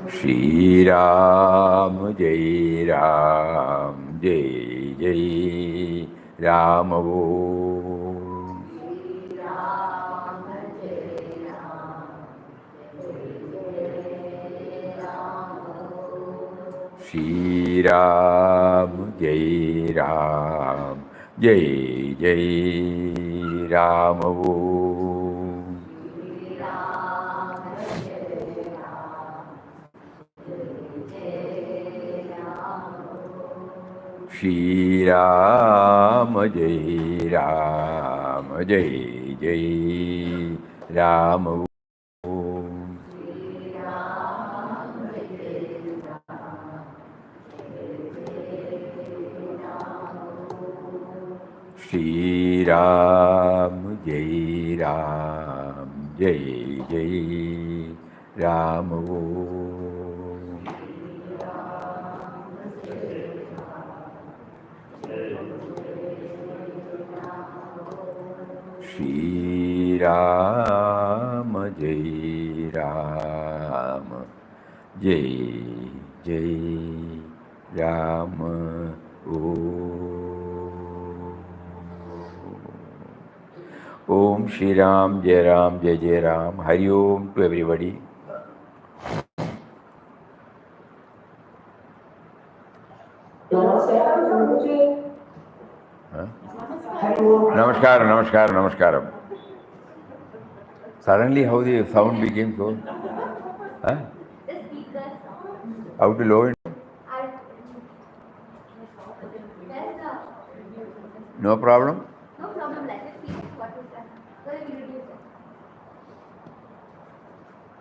Shri Ram, Jai Ram, Jai Jai Ram. Shri Ram, Jai Ram, Jai Jai Ram. Shri Ram, Jai Ram, Jai Jai Ram. Shri Ram, Jai Ram, Jai Jai Ram. Shri Ram, Jai Ram, Jai Jai Ram. Om Shri Ram, Jai Ram, Jai Jai Ram. Hari Om to everybody. Namaskaram, namaskaram, namaskaram. Suddenly how the sound became so? Huh? How to lower it? No problem? No problem, let it be what is that. Sorry, we reduce it.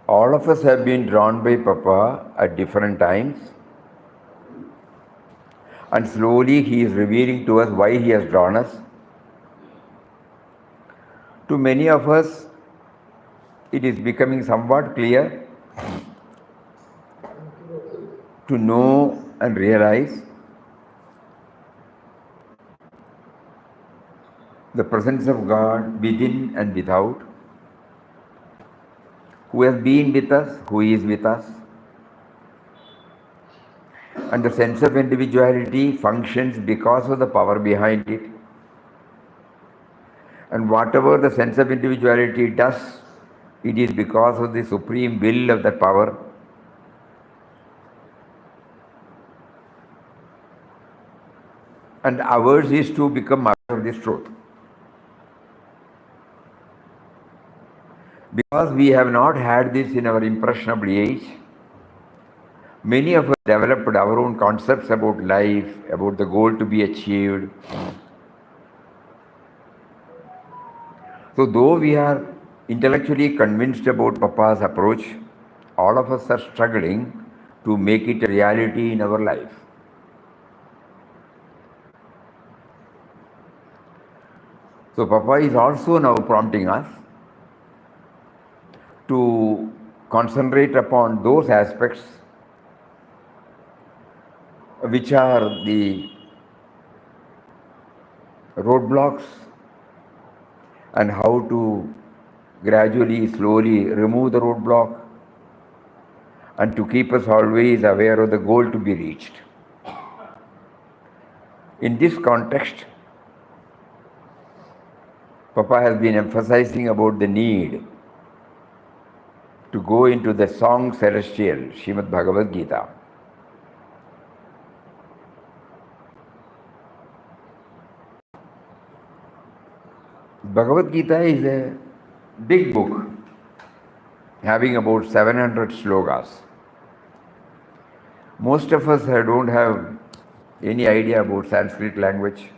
All of us have been drawn by Papa at different times. And slowly he is revealing to us why he has drawn us. To many of us, it is becoming somewhat clear to know and realize the presence of God within and without, who has been with us, who is with us. And the sense of individuality functions because of the power behind it. And whatever the sense of individuality does, it is because of the supreme will of that power. And ours is to become master of this truth. Because we have not had this in our impressionable age, many of us developed our own concepts about life, about the goal to be achieved. So though we are intellectually convinced about Papa's approach, all of us are struggling to make it a reality in our life. So Papa is also now prompting us to concentrate upon those aspects which are the roadblocks and how to gradually, slowly remove the roadblock and to keep us always aware of the goal to be reached. In this context, Papa has been emphasizing about the need to go into the song celestial, Srimad Bhagavad Gita. Bhagavad Gita is a big book having about 700 slokas. Most of us don't have any idea about Sanskrit language.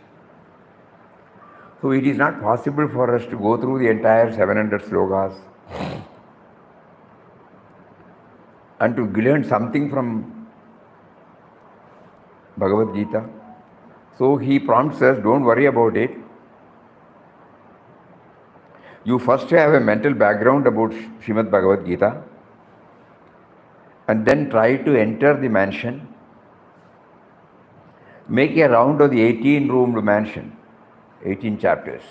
So it is not possible for us to go through the entire 700 slokas and to learn something from Bhagavad Gita. So he prompts us, don't worry about it. You first have a mental background about Srimad Bhagavad Gita and then try to enter the mansion. Make a round of the 18-roomed mansion, 18 chapters,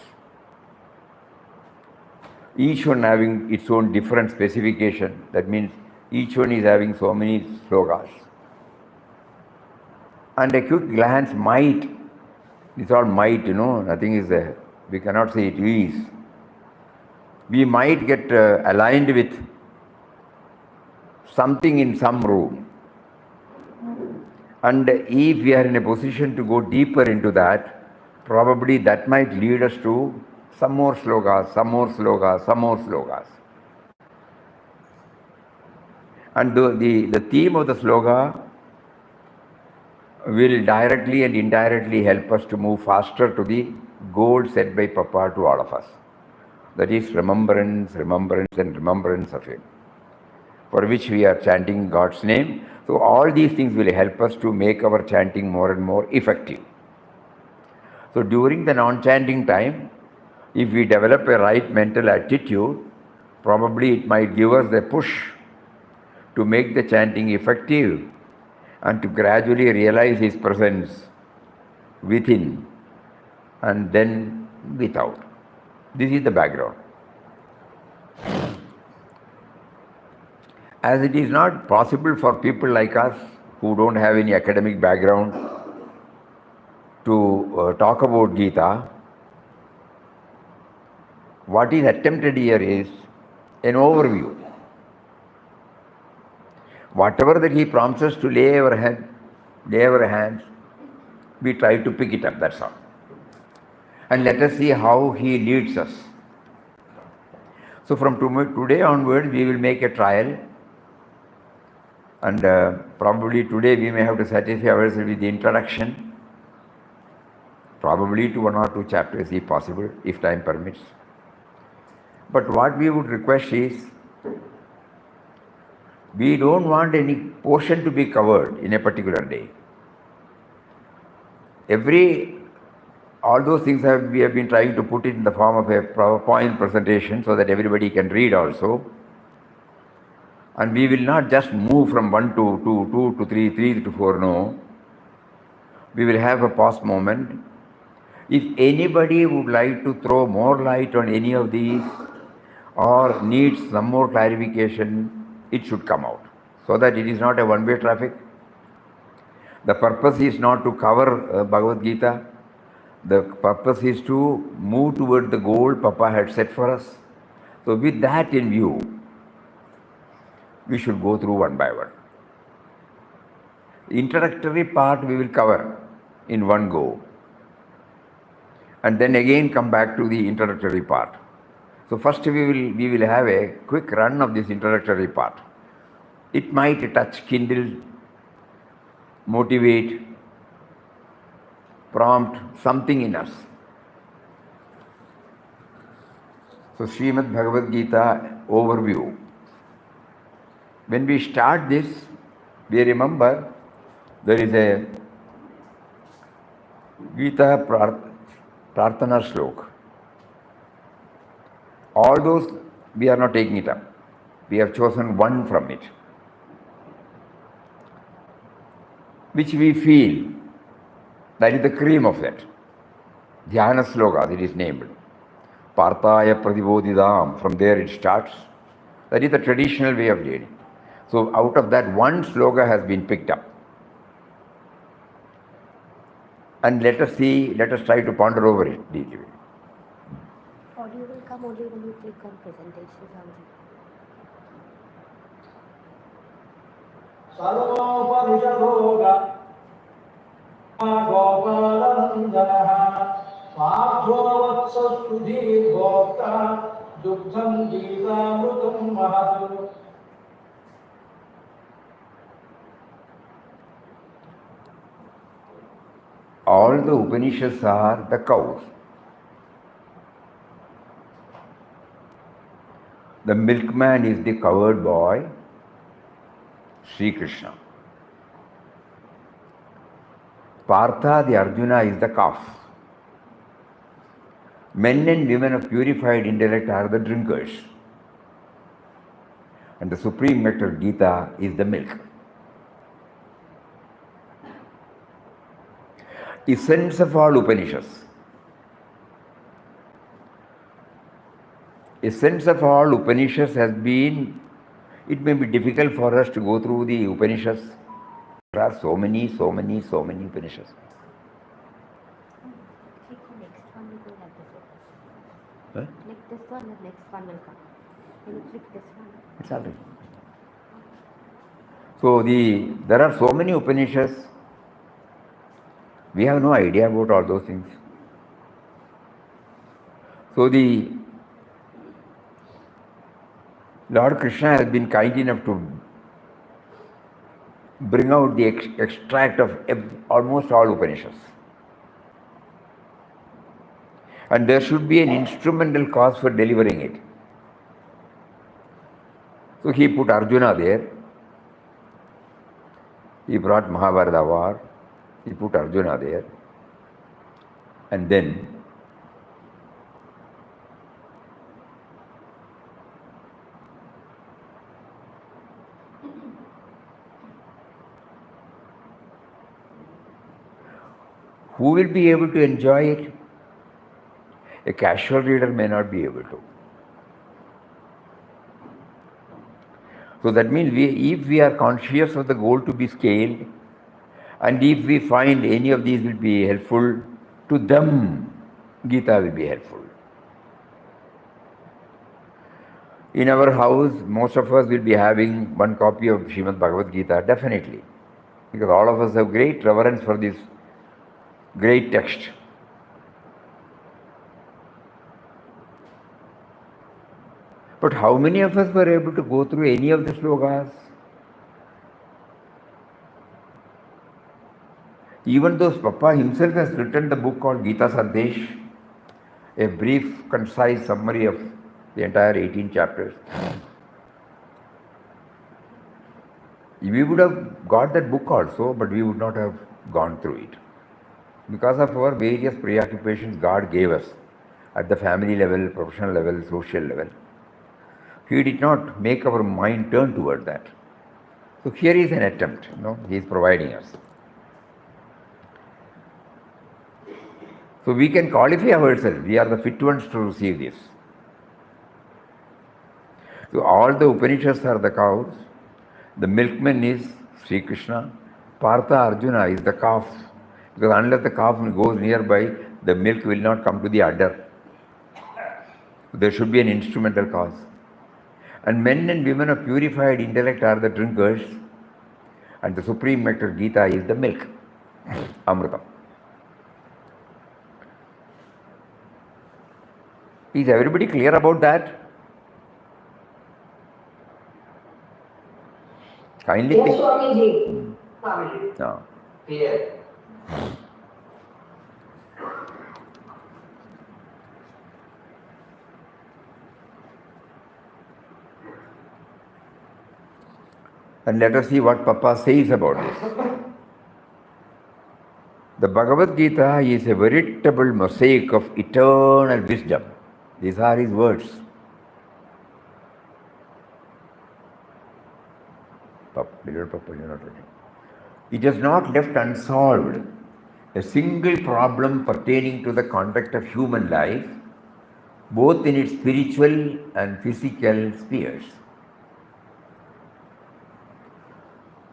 each one having its own different specification. That means each one is having so many slokas. And a quick glance might, it's all might, nothing is there. We cannot say it is. We might get aligned with something in some room. And if we are in a position to go deeper into that, probably that might lead us to some more slokas, some more slokas, some more slokas. And the theme of the sloka will directly and indirectly help us to move faster to the goal set by Papa to all of us. That is remembrance, remembrance and remembrance of Him, for which we are chanting God's name. So all these things will help us to make our chanting more and more effective. So during the non-chanting time, if we develop a right mental attitude, probably it might give us the push to make the chanting effective and to gradually realize His presence within and then without. This is the background. As it is not possible for people like us who don't have any academic background to talk about Gita, what is attempted here is an overview. Whatever that He prompts us to lay our hands, we try to pick it up, that's all. And let us see how He leads us. So from today onwards, we will make a trial. And probably today we may have to satisfy ourselves with the introduction, probably to 1 or 2 chapters if possible, if time permits. But what we would request is, we don't want any portion to be covered in a particular day. All those things we have been trying to put it in the form of a PowerPoint presentation so that everybody can read also. And we will not just move from 1 to 2, 2 to 3, 3 to 4, no. We will have a pause moment. If anybody would like to throw more light on any of these or needs some more clarification, it should come out, so that it is not a one-way traffic. The purpose is not to cover Bhagavad Gita. The purpose is to move toward the goal Papa had set for us. So with that in view, we should go through one by one. The introductory part we will cover in one go, and then again come back to the introductory part. So first we will have a quick run of this introductory part. It might touch, kindle, motivate, prompt something in us. So Srimad Bhagavad Gita overview. When we start this, we remember there is a Gita Prarthana Shlok. All those, we are not taking it up. We have chosen one from it, which we feel that is the cream of that. Dhyana Sloka, it is named. Parthaya Pradibodhidam, from there it starts. That is the traditional way of reading. So out of that, one sloka has been picked up. And let us try to ponder over it deeply. Audio will come only when you click on presentation. Sarvopanishabhoga Gopalanandana Madhvatsastudhi Bhokta Duktham Geetamrutam Mahatu. All the Upanishads are the cows. The milkman is the cowherd boy, Sri Krishna. Partha, the Arjuna, is the calf. Men and women of purified intellect are the drinkers. And the supreme nectar, Gita, is the milk. essence of all Upanishads. Essence of all Upanishads has been, it may be difficult for us to go through the Upanishads. There are so many Upanishads. Click the next one, will go like this. Huh? Click this one, the next one will come. When you click this one. It's all right. So there are so many Upanishads. We have no idea about all those things. So the Lord Krishna has been kind enough to bring out the extract of almost all Upanishads. And there should be an instrumental cause for delivering it. So he put Arjuna there. He brought Mahabharata war. He put Arjuna there. And then who will be able to enjoy it? A casual reader may not be able to. So that means if we are conscious of the goal to be scaled, and if we find any of these will be helpful, to them Gita will be helpful. In our house, most of us will be having one copy of Srimad Bhagavad Gita, definitely. Because all of us have great reverence for this great text. But how many of us were able to go through any of the slokas? Even though Papa himself has written the book called Gita Sandesh, a brief, concise summary of the entire 18 chapters. We would have got that book also, but we would not have gone through it. Because of our various preoccupations God gave us at the family level, professional level, social level, He did not make our mind turn toward that. So here is an attempt, He is providing us. So we can qualify ourselves, we are the fit ones to receive this. So all the Upanishads are the cows, the milkman is Sri Krishna, Partha Arjuna is the calf, because unless the calf goes nearby, the milk will not come to the udder. There should be an instrumental cause. And men and women of purified intellect are the drinkers, and the supreme nectar Gita is the milk, Amritam. Is everybody clear about that? Kindly Yes, think. Swamiji. Swamiji. No. Yes. And let us see what Papa says about this. The Bhagavad Gita is a veritable mosaic of eternal wisdom. These are his words. It has not left unsolved a single problem pertaining to the conduct of human life, both in its spiritual and physical spheres.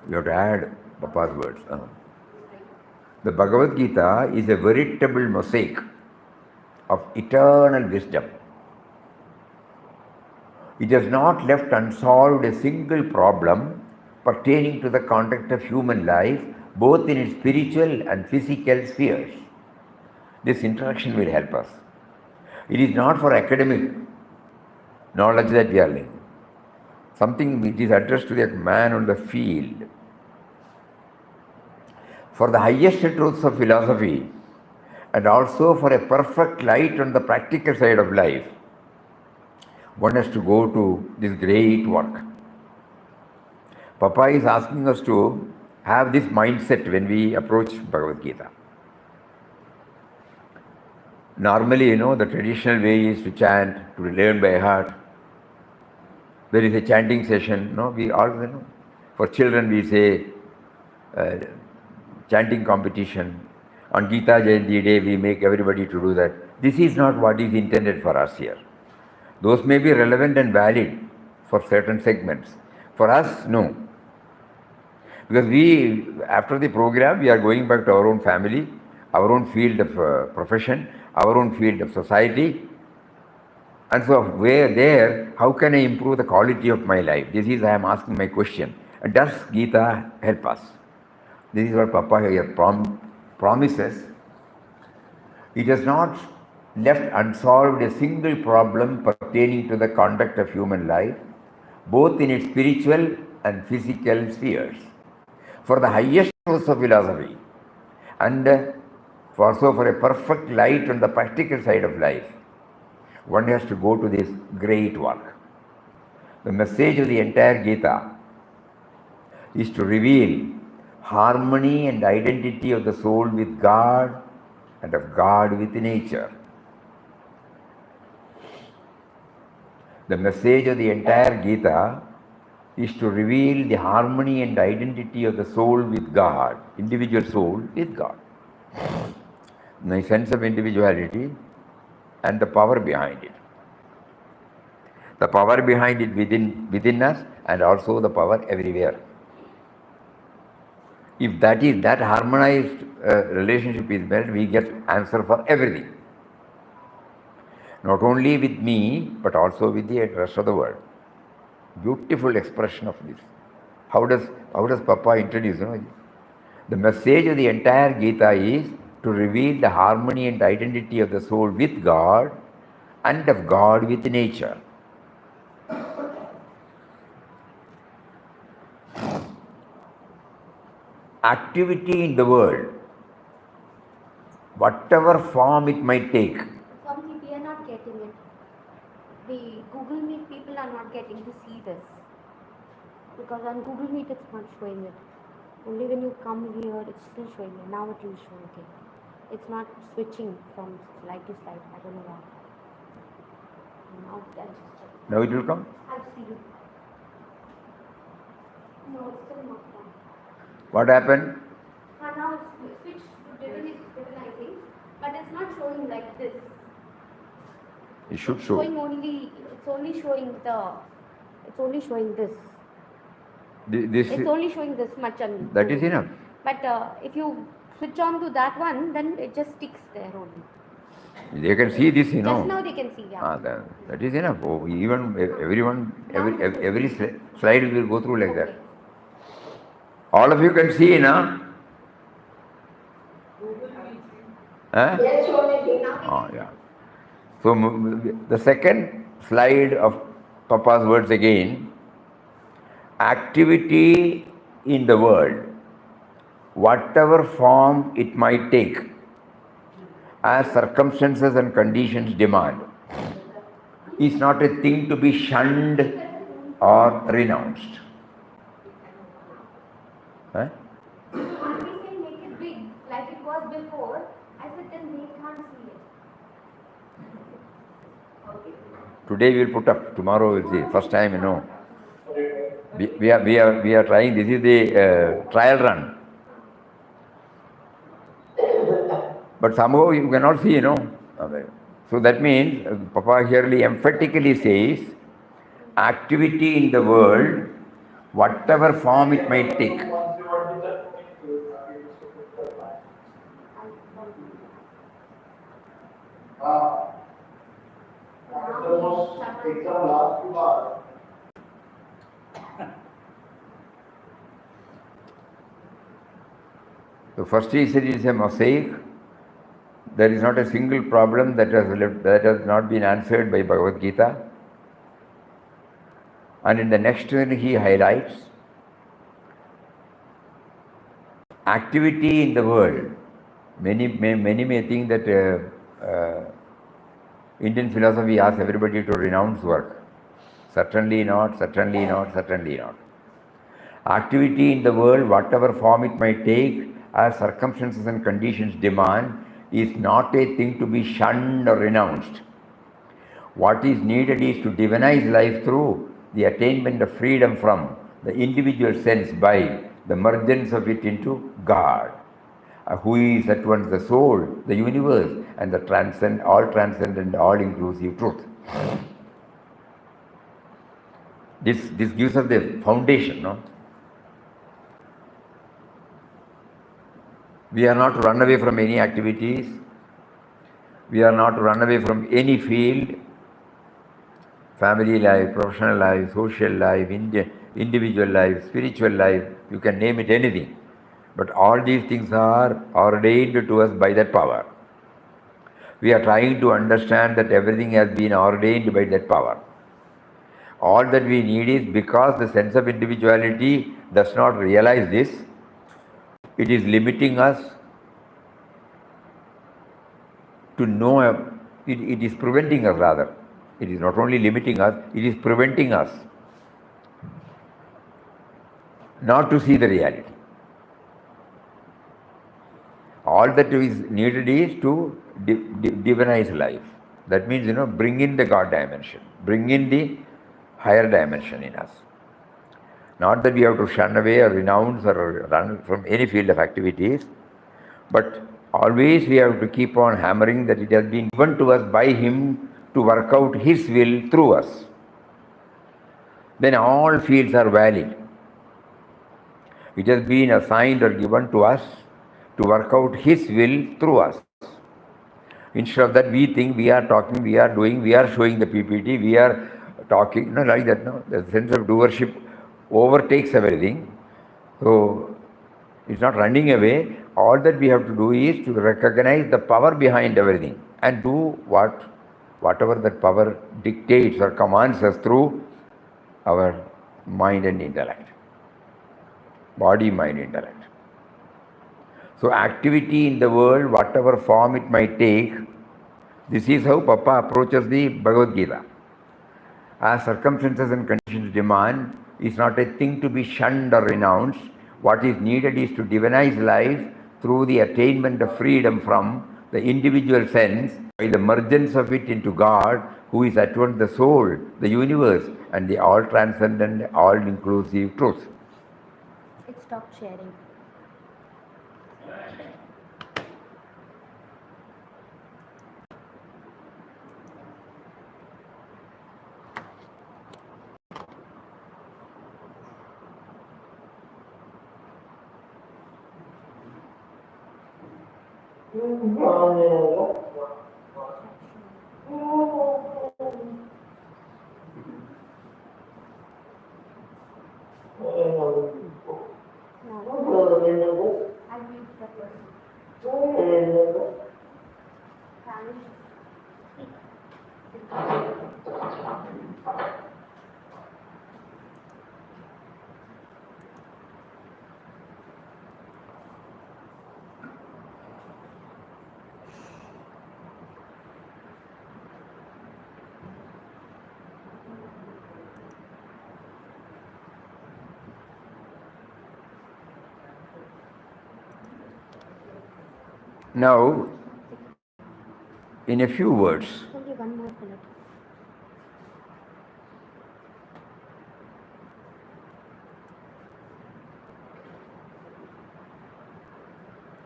You have to add Papa's words. The Bhagavad Gita is a veritable mosaic of eternal wisdom. It has not left unsolved a single problem pertaining to the conduct of human life, both in its spiritual and physical spheres. This introduction will help us. It is not for academic knowledge that we are learning. Something which is addressed to the man on the field. For the highest truths of philosophy, and also for a perfect light on the practical side of life, one has to go to this great work. Papa is asking us to have this mindset when we approach Bhagavad Gita. Normally, the traditional way is to chant, to learn by heart. There is a chanting session. We all, for children we say chanting competition. On Gita Jayanti Day, we make everybody to do that. This is not what is intended for us here. Those may be relevant and valid for certain segments. For us, no. Because we, after the program, we are going back to our own family, our own field of profession, our own field of society. And so, where there, how can I improve the quality of my life? This is, I am asking my question. And does Gita help us? This is what Papa here promises. It has not left unsolved a single problem pertaining to the conduct of human life, both in its spiritual and physical spheres. For the highest source of philosophy, and also for a perfect light on the practical side of life, one has to go to this great work. The message of the entire Gita is to reveal harmony and identity of the soul with God and of God with nature. The message of the entire Gita is to reveal the harmony and identity of the soul with God, individual soul with God. My sense of individuality and the power behind it. The power behind it within us, and also the power everywhere. If that harmonized relationship is built, we get answer for everything. Not only with me, but also with the rest of the world. Beautiful expression of this. How does Papa introduce? The message of the entire Gita is to reveal the harmony and identity of the soul with God and of God with nature. Activity in the world, whatever form it might take. Swamiji, we are not getting it. The Google Meet people are not getting to see this. Because on Google Meet it's not showing it. Only when you come here it's still showing it. Now it will show again. It's not switching from slide to slide. I don't know why. Now I'll just check. Now it will come? I'll see you. No, it's still not done. What happened? Now it's switched to divinizing, but it's not showing like this. It should show. It's only showing this. It's only showing this much on. That is enough. But if you switch on to that one, then it just sticks there only. They can see this, Just now they can see, yeah. That is enough. Oh, even every slide will go through like that. All of you can see, na? Huh? Yes, Swamiji. Oh, yeah. So the second slide of Papa's words again. Activity in the world, whatever form it might take, as circumstances and conditions demand, is not a thing to be shunned or renounced. Huh? When we say make it big, like it was before, I said then they can't see it. Today we will put up, tomorrow we will see. First time, We are trying, this is the trial run. But somehow you cannot see, So that means, Papa here emphatically says, activity in the world, whatever form it might take. So first he said it is a mosaic. There is not a single problem that has not been answered by Bhagavad Gita. And in the next one he highlights activity in the world. Many may think that Indian philosophy asks everybody to renounce work. Certainly not, certainly not, certainly not. Activity in the world, whatever form it might take, as circumstances and conditions demand, is not a thing to be shunned or renounced. What is needed is to divinize life through the attainment of freedom from the individual sense by the mergence of it into God. who is at once the soul, the universe, and the transcendent, all-inclusive truth. This gives us the foundation, no? We are not to run away from any activities. We are not to run away from any field, family life, professional life, social life, individual life, spiritual life, you can name it anything. But all these things are ordained to us by that power. We are trying to understand that everything has been ordained by that power. All that we need is, because the sense of individuality does not realize this, it is limiting us to know, it is preventing us rather. It is not only limiting us, it is preventing us not to see the reality. All that is needed is to divinize life. That means, bring in the God dimension, bring in the higher dimension in us. Not that we have to shun away or renounce or run from any field of activities, but always we have to keep on hammering that it has been given to us by Him to work out His will through us. Then all fields are valid. It has been assigned or given to us to work out His will through us. Instead of that, we think we are talking, we are doing, we are showing the PPT, we are talking, like that. No, the sense of doership overtakes everything. So it's not running away. All that we have to do is to recognize the power behind everything and do whatever that power dictates or commands us through our mind and intellect. Body, mind, intellect. So activity in the world, whatever form it might take, this is how Papa approaches the Bhagavad Gita. As circumstances and conditions demand, is not a thing to be shunned or renounced. What is needed is to divinize life through the attainment of freedom from the individual sense by the mergence of it into God, who is at once the soul, the universe, and the all-transcendent, all-inclusive truth. It stopped sharing. I mute the person. Now, in a few words, Only one more minute.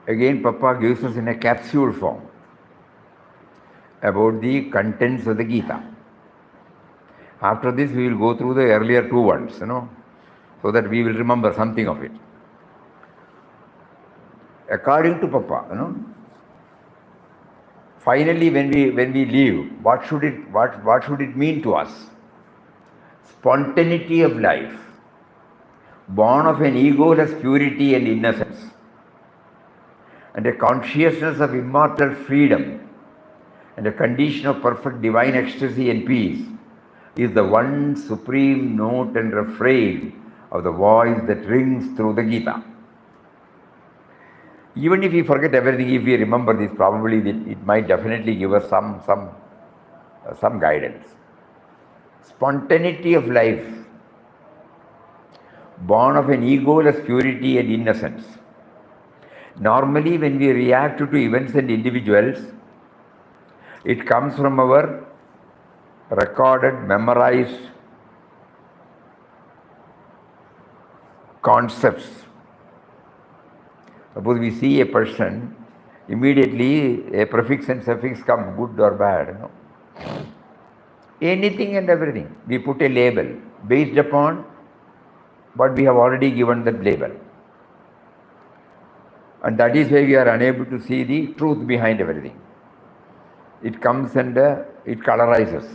again Papa gives us in a capsule form about the contents of the Gita. After this, we will go through the earlier two ones, so that we will remember something of it. According to Papa, finally, when we leave, what should it mean to us? Spontaneity of life, born of an egoless purity and innocence, and a consciousness of immortal freedom, and a condition of perfect divine ecstasy and peace, is the one supreme note and refrain of the voice that rings through the Gita. Even if we forget everything, if we remember this, probably it might definitely give us some guidance. Spontaneity of life, born of an egoless purity and innocence. Normally, when we react to events and individuals, it comes from our recorded, memorized concepts, Suppose we see a person, immediately a prefix and suffix come, good or bad. Anything and everything. We put a label based upon what we have already given that label. And that is why we are unable to see the truth behind everything. It comes and it colorizes.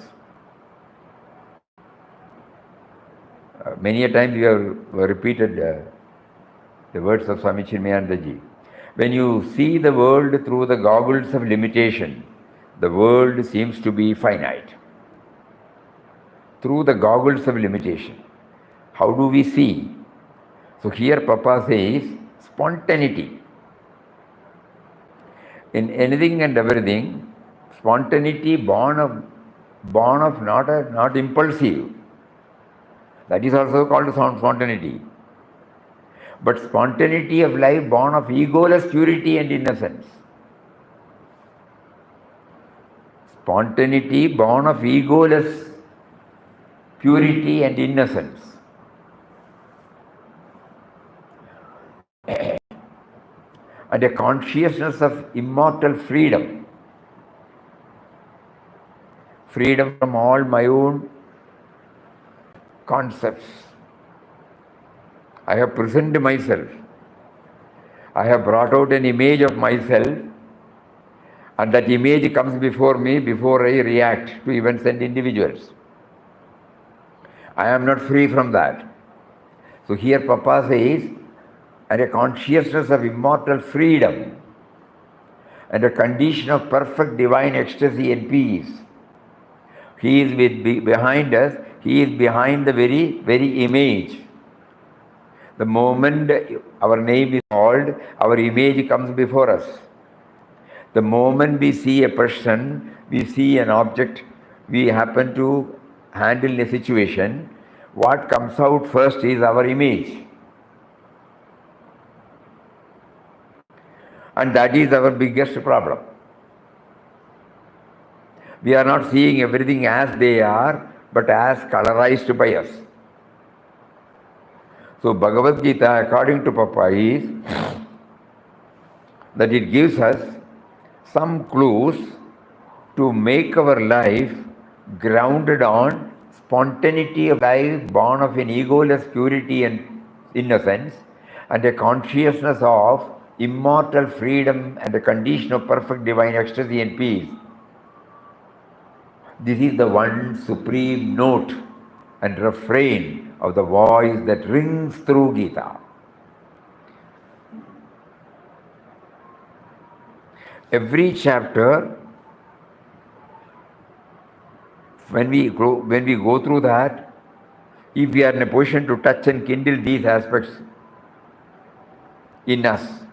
Many a times we have repeated the words of Swami Chinmayanandaji. When you see the world through the goggles of limitation, the world seems to be finite. Through the goggles of limitation. How do we see? So here Papa says spontaneity. In anything and everything, spontaneity born of not impulsive. That is also called spontaneity. But spontaneity of life born of egoless purity and innocence. Spontaneity born of egoless purity and innocence. And a consciousness of immortal freedom. Freedom from all my own concepts. I have presented myself. I have brought out an image of myself, and that image comes before me before I react to events and individuals. I am not free from that. So here Papa says, and a consciousness of immortal freedom and a condition of perfect divine ecstasy and peace. He is behind us, He is behind the very image. The moment our name is called, our image comes before us. The moment we see a person, we see an object, we happen to handle a situation, what comes out first is our image. And that is our biggest problem. We are not seeing everything as they are, but as colorized by us. So Bhagavad Gita, according to Papa, is that it gives us some clues to make our life grounded on spontaneity of life born of an egoless purity and innocence, and a consciousness of immortal freedom and a condition of perfect divine ecstasy and peace. This is the one supreme note and refrain of the voice that rings through Gita. Every chapter, when we go through that, if we are in a position to touch and kindle these aspects in us,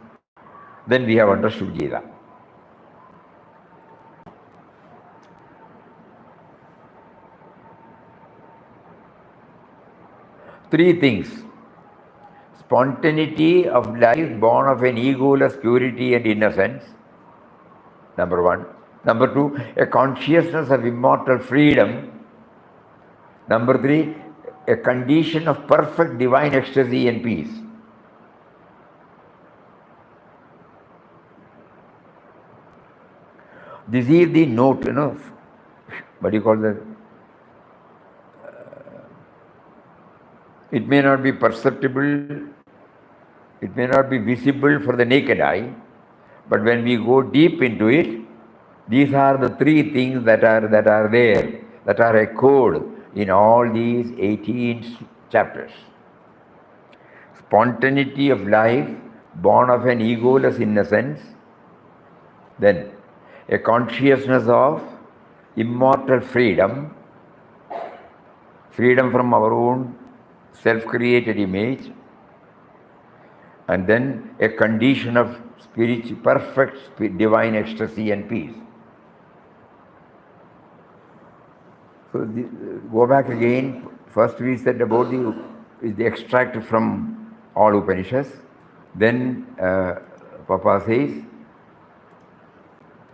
then we have understood Gita. Three things. Spontaneity of life born of an egoless purity and innocence, number one. Number two, a consciousness of immortal freedom. Number three, a condition of perfect divine ecstasy and peace. This is the note, what do you call that? It may not be perceptible, it may not be visible for the naked eye, but when we go deep into it, these are the three things that are there, that are echoed in all these 18 chapters. Spontaneity of life, born of an egoless innocence, then a consciousness of immortal freedom, freedom from our own self-created image, and then a condition of perfect divine ecstasy and peace. So go back again. First we said about the extract from all Upanishads. Then Papa says,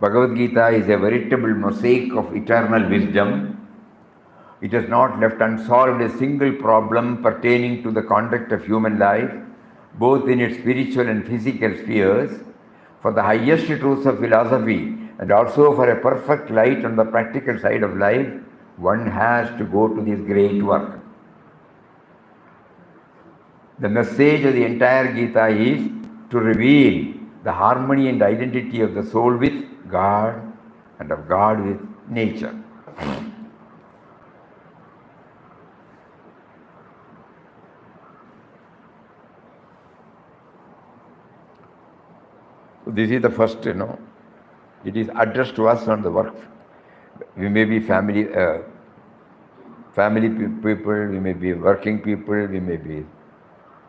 Bhagavad Gita is a veritable mosaic of eternal wisdom. It has not left unsolved a single problem pertaining to the conduct of human life, both in its spiritual and physical spheres, for the highest truths of philosophy, and also for a perfect light on the practical side of life, one has to go to this great work. The message of the entire Gita is to reveal the harmony and identity of the soul with God and of God with nature. So this is the first, it is addressed to us on the work. We may be family people, we may be working people, we may be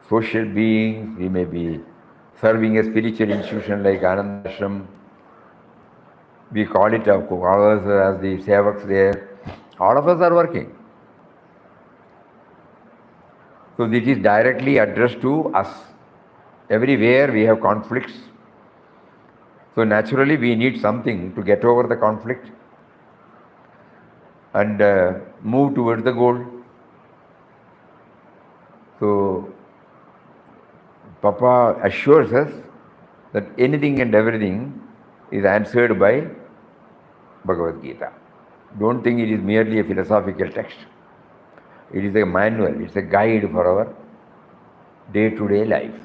social beings, we may be serving a spiritual institution like Anand Ashram. We call it all of us as the sevaks there. All of us are working. So this is directly addressed to us. Everywhere we have conflicts. So naturally we need something to get over the conflict and move towards the goal. So Papa assures us that anything and everything is answered by Bhagavad Gita. Don't think it is merely a philosophical text. It is a manual, it's a guide for our day-to-day life.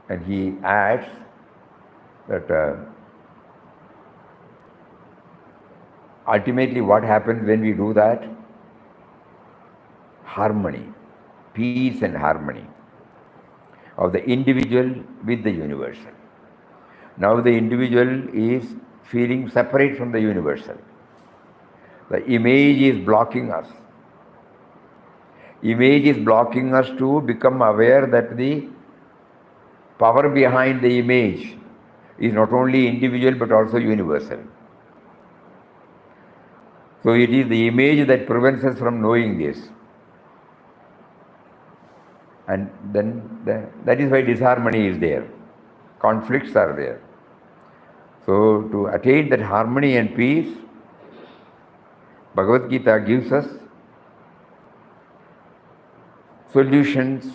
And he adds that ultimately what happens when we do that? Harmony, peace and harmony of the individual with the universal. Now the individual is feeling separate from the universal. The image is blocking us. Image is blocking us to become aware that the power behind the image is not only individual but also universal. So it is the image that prevents us from knowing this. And then that is why disharmony is there. Conflicts are there. So to attain that harmony and peace, Bhagavad Gita gives us solutions,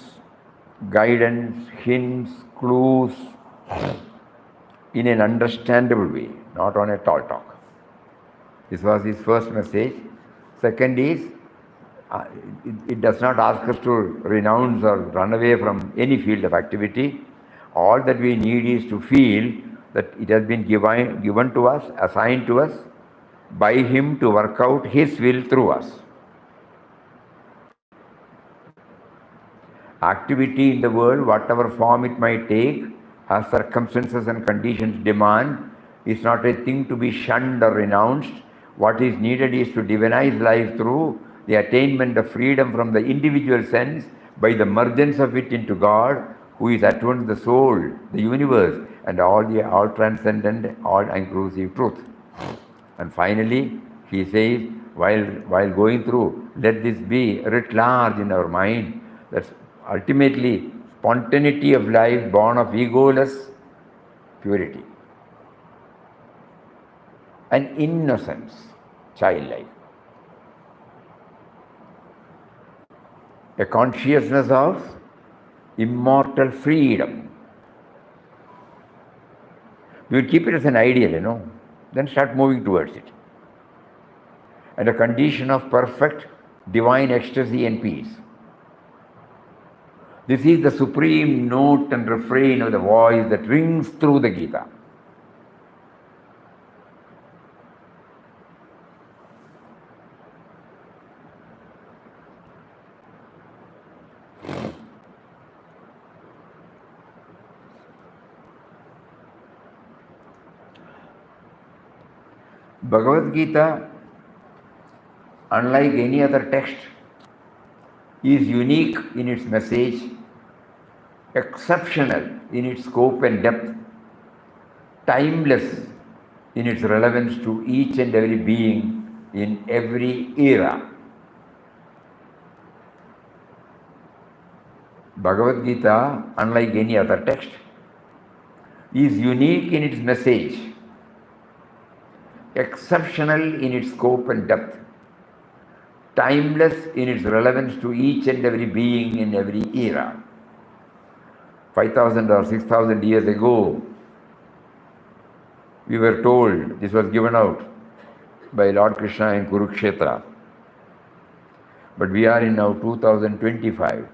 guidance, hints, clues in an understandable way, not on a tall talk. This was his first message. Second is, it does not ask us to renounce or run away from any field of activity. All that we need is to feel that it has been given to us, assigned to us by him to work out his will through us. Activity in the world, whatever form it might take, as circumstances and conditions demand, is not a thing to be shunned or renounced. What is needed is to divinize life through the attainment of freedom from the individual sense by the mergence of it into God, who is at once the soul, the universe, and all transcendent, all inclusive truth. And finally, he says, while going through, let this be writ large in our mind, that ultimately spontaneity of life born of egoless purity and innocence, childlike. A consciousness of immortal freedom. We will keep it as an ideal, then start moving towards it. And a condition of perfect divine ecstasy and peace. This is the supreme note and refrain of the voice that rings through the Gita. Bhagavad Gita, unlike any other text, is unique in its message, exceptional in its scope and depth, timeless in its relevance to each and every being in every era. Bhagavad Gita, unlike any other text, is unique in its message, exceptional in its scope and depth, timeless in its relevance to each and every being in every era. 5,000 or 6,000 years ago, we were told, this was given out by Lord Krishna in Kurukshetra. But we are in now 2025.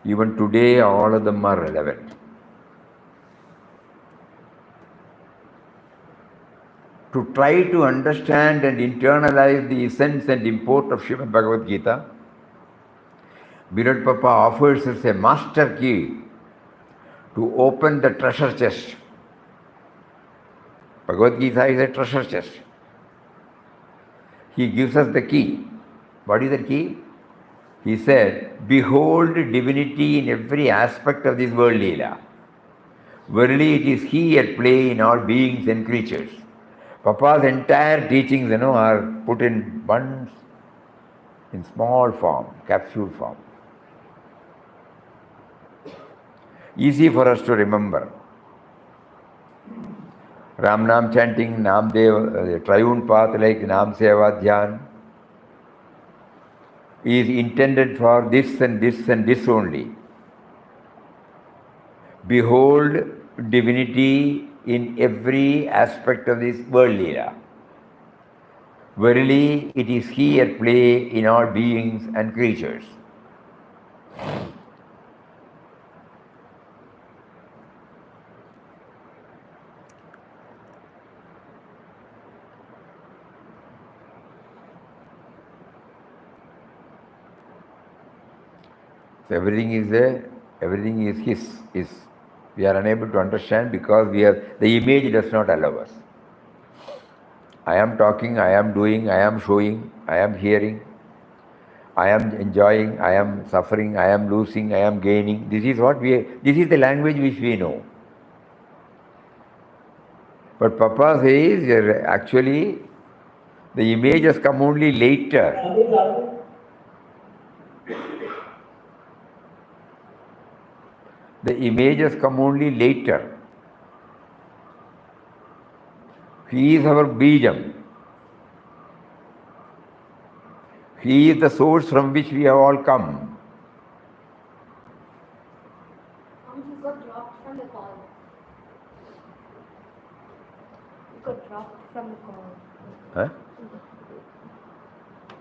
Even today, all of them are relevant. To try to understand and internalize the essence and import of Srimad Bhagavad Gita, Beloved Papa offers us a master key to open the treasure chest. Bhagavad Gita is a treasure chest. He gives us the key. What is the key? He said, behold divinity in every aspect of this world Leela. Verily it is He at play in all beings and creatures. Papa's entire teachings, are put in bunch, in small form, capsule form. Easy for us to remember. Ram Nam chanting, Nam Dev, triune path like Nam Seva Dhyan is intended for this and this and this only. Behold divinity in every aspect of this world Leela. Verily, it is He at play in all beings and creatures. So everything is there, everything is His. We are unable to understand because the image does not allow us. I am talking, I am doing, I am showing, I am hearing, I am enjoying, I am suffering, I am losing, I am gaining. This is the language which we know. But Papa says, actually, the image has come only later. The image has come only later. He is our Bijam. He is the source from which we have all come. You got dropped from the call. You got dropped from the call. Huh?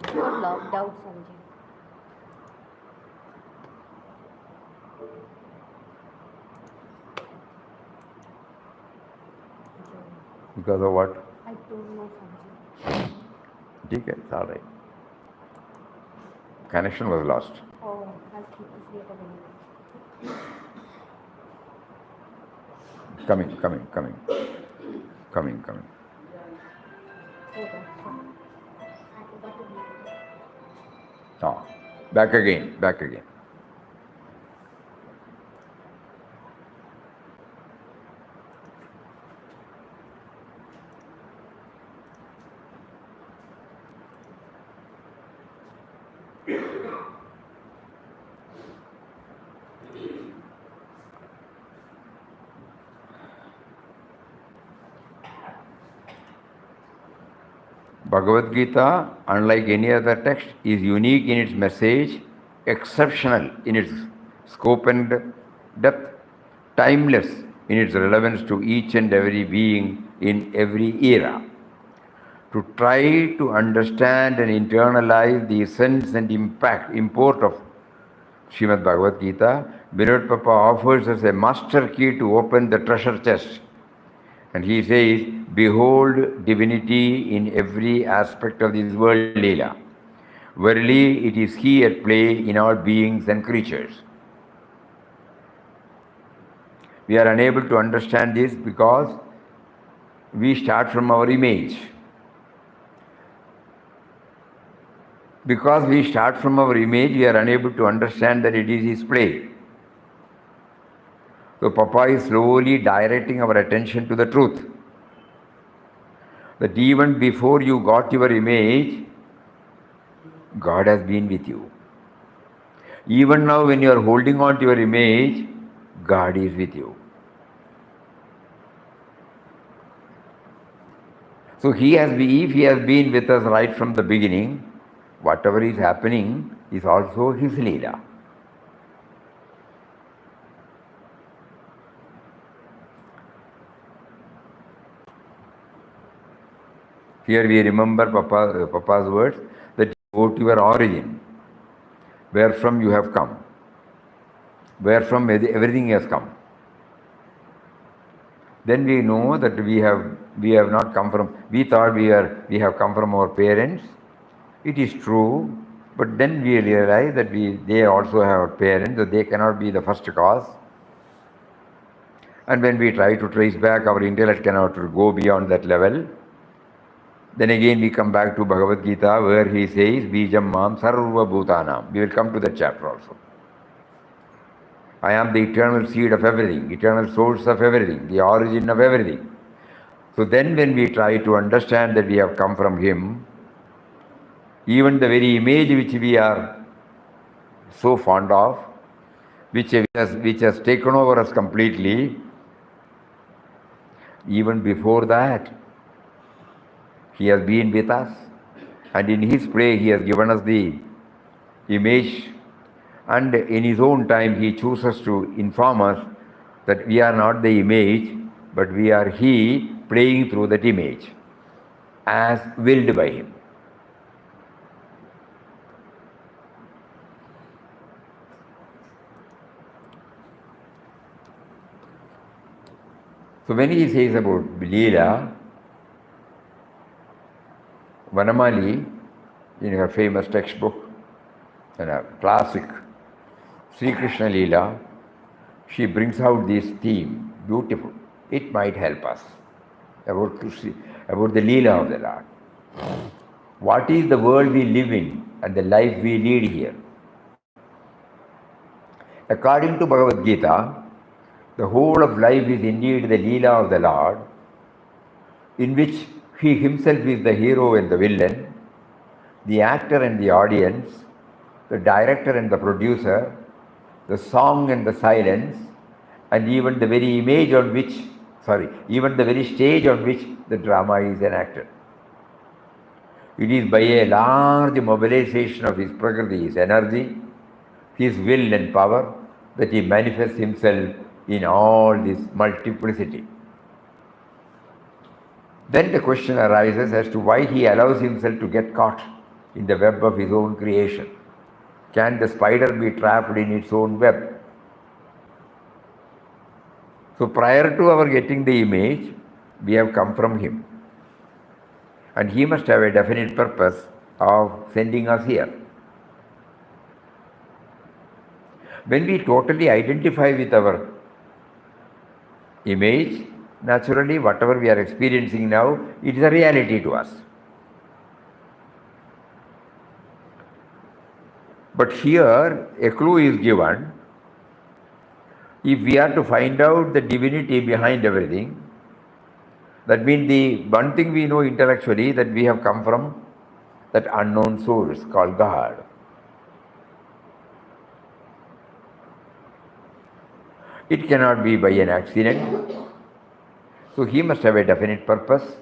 You got logged out, Sanjay. Because of what? I don't know, Sanjay. Okay, it's all right. Connection was lost. Oh, I'll keep this later anyway. Coming. Oh, that's fine. I forgot to mute it. Oh, back again. Bhagavad Gita, unlike any other text, is unique in its message, exceptional in its scope and depth, timeless in its relevance to each and every being in every era. To try to understand and internalize the essence and import of Srimad Bhagavad Gita, Beloved Papa offers us a master key to open the treasure chest. And he says, behold divinity in every aspect of this world Leela. Verily, it is He at play in all beings and creatures. We are unable to understand this because we start from our image. Because we start from our image, we are unable to understand that it is His play. So Papa is slowly directing our attention to the truth. That even before you got your image, God has been with you. Even now when you are holding on to your image, God is with you. So if He has been with us right from the beginning, whatever is happening is also His Leela. Here we remember Papa's words that go to your origin, where from you have come, where from everything has come. Then we know that we have not come from, we thought we have come from our parents. It is true, but then we realize that they also have parents, that they cannot be the first cause. And when we try to trace back, our intellect cannot go beyond that level. Then again we come back to Bhagavad Gita, where he says, Bijam Mam Sarva Bhutanam. We will come to that chapter also. I am the eternal seed of everything, eternal source of everything, the origin of everything. So then when we try to understand that we have come from him, even the very image which we are so fond of, which has taken over us completely, even before that, he has been with us, and in his play he has given us the image, and in his own time he chooses to inform us that we are not the image, but we are he playing through that image as willed by him. So when he says about Leela, Vanamali, in her famous textbook, in a classic Sri Krishna Leela, she brings out this theme, beautiful. It might help us about the Leela of the Lord. What is the world we live in and the life we lead here? According to Bhagavad Gita, the whole of life is indeed the Leela of the Lord, in which he himself is the hero and the villain, the actor and the audience, the director and the producer, the song and the silence, and even the very stage on which the drama is enacted. It is by a large mobilization of his Prakriti, his energy, his will and power, that he manifests himself in all this multiplicity. Then the question arises as to why he allows himself to get caught in the web of his own creation. Can the spider be trapped in its own web? So prior to our getting the image, we have come from him. And he must have a definite purpose of sending us here. When we totally identify with our image, naturally whatever we are experiencing now, it is a reality to us. But here a clue is given. If we are to find out the divinity behind everything, that means the one thing we know intellectually, that we have come from that unknown source called God. It cannot be by an accident. So he must have a definite purpose.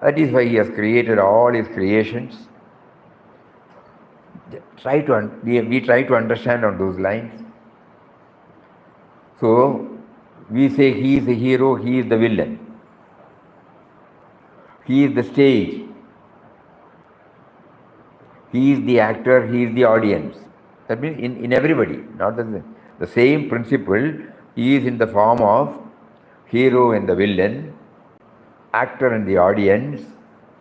That is why he has created all his creations. We try to understand on those lines. So we say he is the hero, he is the villain. He is the stage. He is the actor, he is the audience. That means in everybody, not the same principle is in the form of hero and the villain, actor and the audience,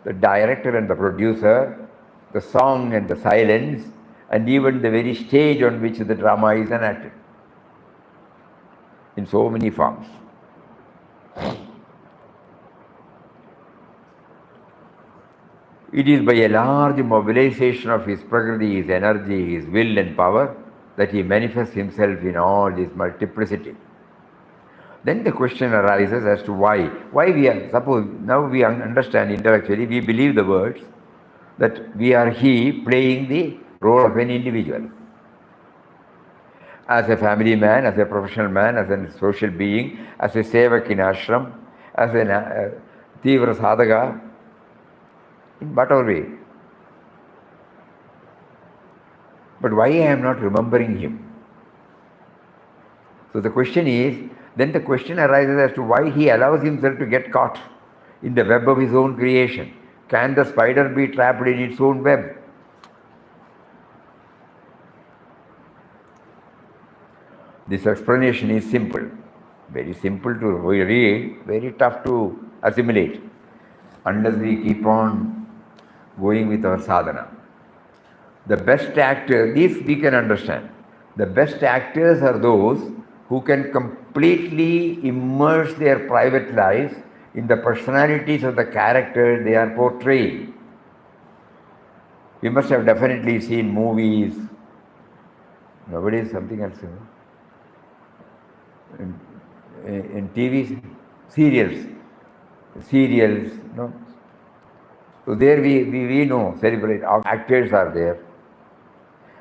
the director and the producer, the song and the silence, and even the very stage on which the drama is enacted, in so many forms. It is by a large mobilization of his Prakriti, his energy, his will and power, that he manifests himself in all his multiplicity. Then the question arises as to why. Why we are, suppose now we understand intellectually, we believe the words that we are he playing the role of an individual. As a family man, as a professional man, as a social being, as a sevak in ashram, as a tivra sadhaka, in whatever way. But why I am not remembering him? So the question is, then the question arises as to why he allows himself to get caught in the web of his own creation? Can the spider be trapped in its own web? This explanation is simple. Very simple to read, very tough to assimilate, unless we keep on going with our sadhana. The best actors, this we can understand. The best actors are those who can completely immerse their private lives in the personalities of the characters they are portraying. You must have definitely seen movies. Nowadays something else. In TV, serials, no? So there we know, celebrate, actors are there.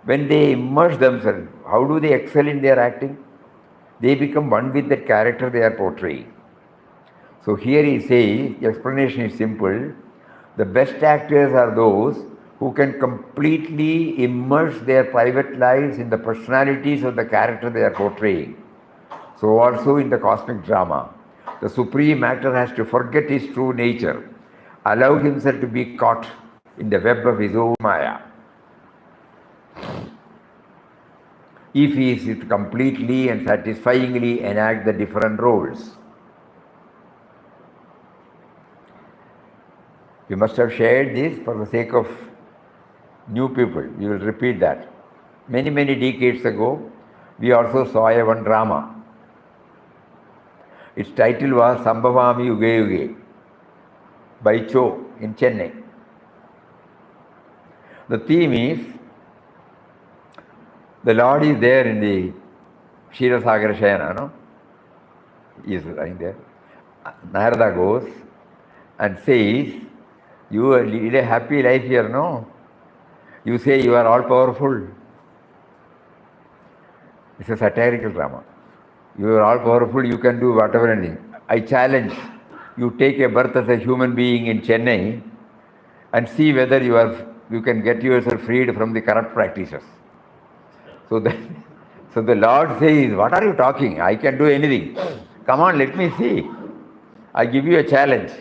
When they immerse themselves, how do they excel in their acting? They become one with that character they are portraying. So here he says, the explanation is simple. The best actors are those who can completely immerse their private lives in the personalities of the character they are portraying. So also in the cosmic drama, the supreme actor has to forget his true nature, allow himself to be caught in the web of his own maya. If he is to completely and satisfyingly enact the different roles. We must have shared this for the sake of new people. We will repeat that. Many decades ago, we also saw one drama. Its title was Sambhavami Yuge Yuge by Cho in Chennai. The theme is, the Lord is there in the Ksheerasagar Shayana, no? He is lying there. Narada goes and says, you lead a happy life here, no? You say you are all powerful. It's a satirical drama. You are all powerful, you can do whatever anything. I challenge you, take a birth as a human being in Chennai and see whether you can get yourself freed from the corrupt practices. So the Lord says, what are you talking? I can do anything. Come on, let me see. I give you a challenge.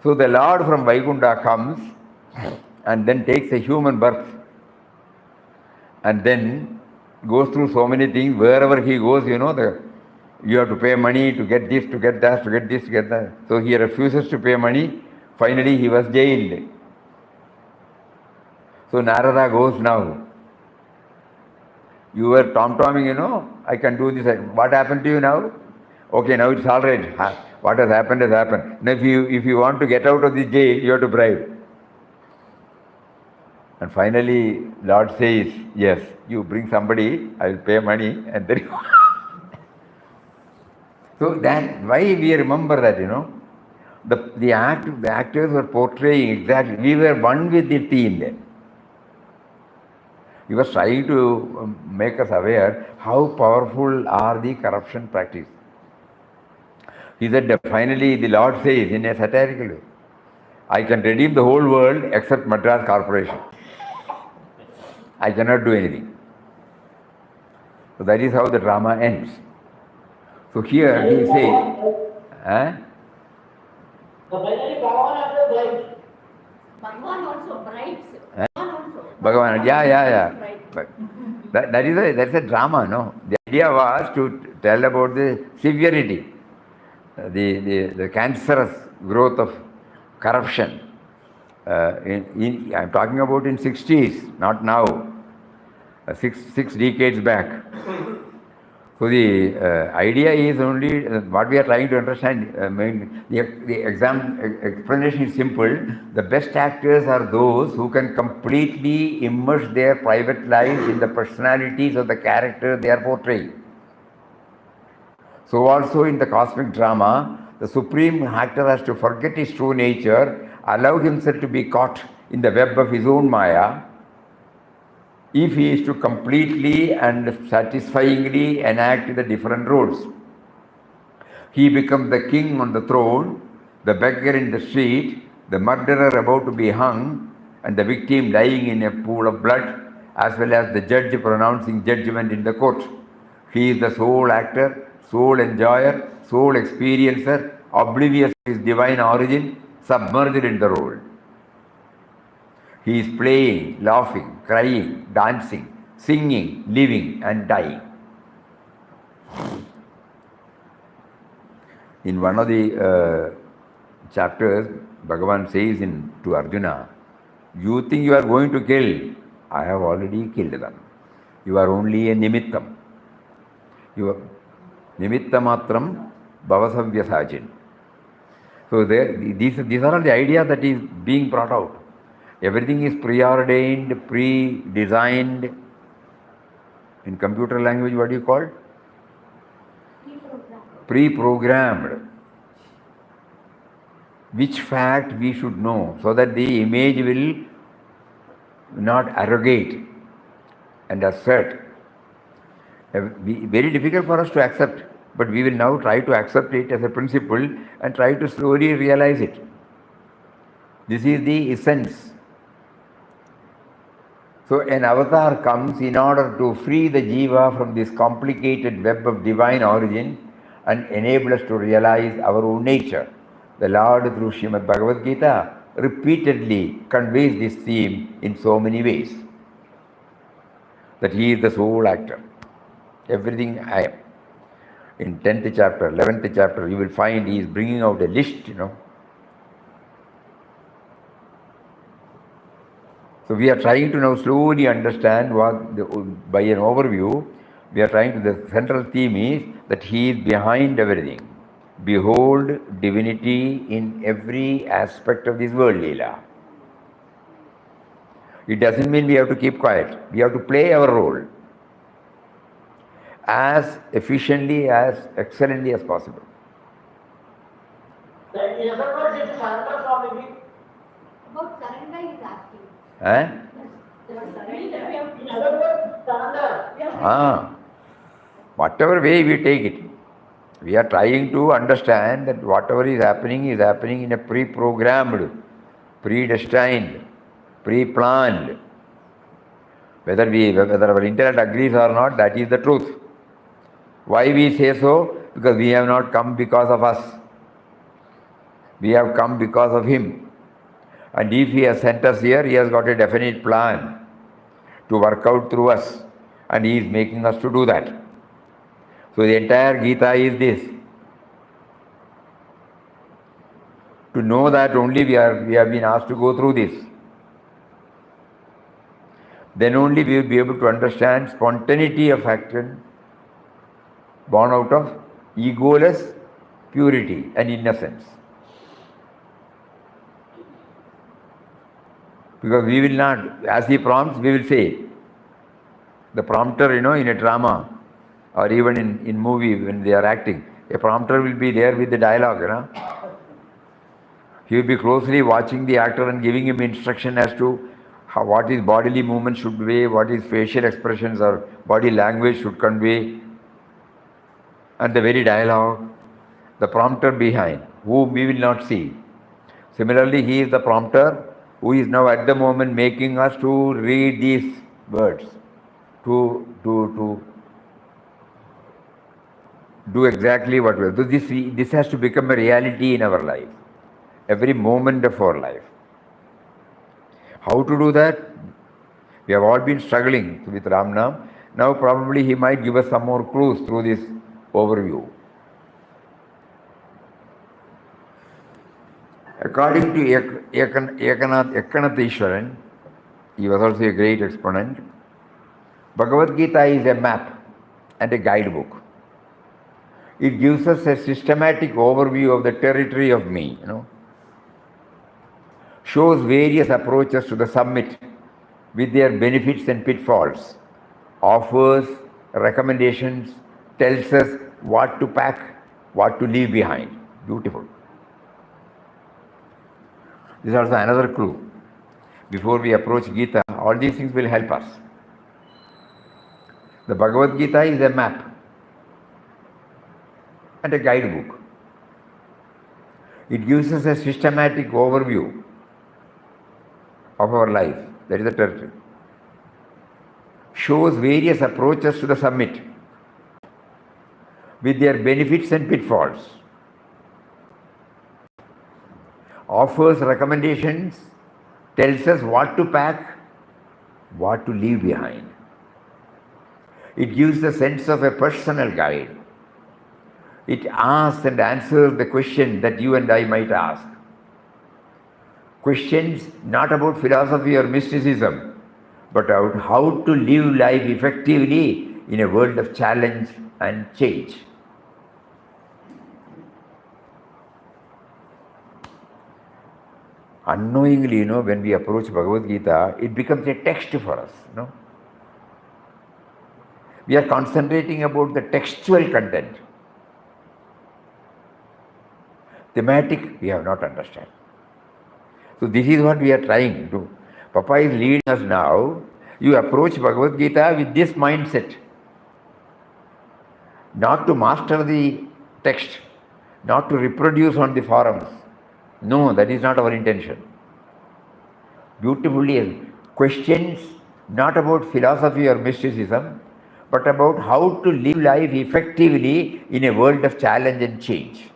So the Lord from Vaikuntha comes and then takes a human birth and then goes through so many things. Wherever he goes, you have to pay money to get this, to get that, to get this, to get that. So he refuses to pay money. Finally, he was jailed. So Narada goes now. You were tom-tomming, I can do this. What happened to you now? Okay, now it's all right. What has happened has happened. Now if you want to get out of the jail, you have to bribe. And finally, Lord says, yes, you bring somebody, I will pay money, and then So that why we remember that, the actors were portraying exactly, we were one with the theme there. He was trying to make us aware how powerful are the corruption practices. He said that finally the Lord says in a satirical way, I can redeem the whole world except Madras Corporation. I cannot do anything. So that is how the drama ends. So here he says, Finally, Bhagavan bribes. Bhagwan also bribes. Bhagavan, yeah. But that's a drama, no? The idea was to tell about the severity, the cancerous growth of corruption. I'm talking about in 60s, not now, six decades back. So the idea is only what we are trying to understand. The explanation is simple. The best actors are those who can completely immerse their private lives in the personalities of the character they are portraying. So also in the cosmic drama, the supreme actor has to forget his true nature, allow himself to be caught in the web of his own maya, if he is to completely and satisfyingly enact the different roles. He becomes the king on the throne, the beggar in the street, the murderer about to be hung, and the victim lying in a pool of blood, as well as the judge pronouncing judgment in the court. He is the sole actor, sole enjoyer, sole experiencer oblivious of his divine origin, submerged in the role. He is playing, laughing, crying, dancing, singing, living and dying. In one of the chapters, Bhagavan says to Arjuna, you think you are going to kill, I have already killed them. You are only a nimittam. You are nimittamatram bhavasavya. So these are all the ideas that is being brought out. Everything is preordained, pre-designed. In computer language, what do you call? Pre-programmed. Which fact we should know so that the image will not arrogate and assert. Very difficult for us to accept, but we will now try to accept it as a principle and try to slowly realize it. This is the essence. So an avatar comes in order to free the jiva from this complicated web of divine origin and enable us to realize our own nature. The Lord through Srimad Bhagavad Gita repeatedly conveys this theme in so many ways. That he is the sole actor. Everything I am. In 10th chapter, 11th chapter, you will find he is bringing out a list, So we are trying to now slowly understand by an overview, we are trying to, the central theme is that he is behind everything. Behold divinity in every aspect of this world, Leela. It doesn't mean we have to keep quiet. We have to play our role as efficiently, as excellently as possible. In other words, it is surrender from it. About surrender, he is asking. In other words, surrender. Whatever way we take it, we are trying to understand that whatever is happening in a pre-programmed, predestined, pre-planned. Whether our intellect agrees or not, that is the truth. Why we say so? Because we have not come because of us. We have come because of him. And if he has sent us here, he has got a definite plan to work out through us. And he is making us to do that. So the entire Gita is this. To know that only we have been asked to go through this. Then only we will be able to understand spontaneity of action born out of egoless purity and innocence. Because we will not, as he prompts, we will say. The prompter, in a drama or even in movie when they are acting, a prompter will be there with the dialogue. He will be closely watching the actor and giving him instruction as to what his bodily movement should be, what his facial expressions or body language should convey. And the very dialogue, the prompter behind, whom we will not see. Similarly, he is the prompter who is now at the moment making us to read these words, to do exactly what we do. This has to become a reality in our life, every moment of our life. How to do that? We have all been struggling with Ramnam. Now probably he might give us some more clues through this overview. According to Ekanath Ishwaran, he was also a great exponent, Bhagavad Gita is a map and a guidebook. It gives us a systematic overview of the territory of me, shows various approaches to the summit with their benefits and pitfalls, offers recommendations, tells us what to pack, what to leave behind. Beautiful. This is also another clue. Before we approach Gita, all these things will help us. The Bhagavad Gita is a map and a guidebook. It gives us a systematic overview of our life. That is the territory. Shows various approaches to the summit with their benefits and pitfalls. offers recommendations, tells us what to pack, what to leave behind. It gives the sense of a personal guide. It asks and answers the question that you and I might ask. Questions not about philosophy or mysticism, but about how to live life effectively in a world of challenge and change. Unknowingly, when we approach Bhagavad Gita, it becomes a text for us. We are concentrating about the textual content. Thematic, we have not understand. So this is what we are trying to. Papa is leading us now. You approach Bhagavad Gita with this mindset. Not to master the text, not to reproduce on the forums. No, that is not our intention. Beautifully, questions not about philosophy or mysticism, but about how to live life effectively in a world of challenge and change.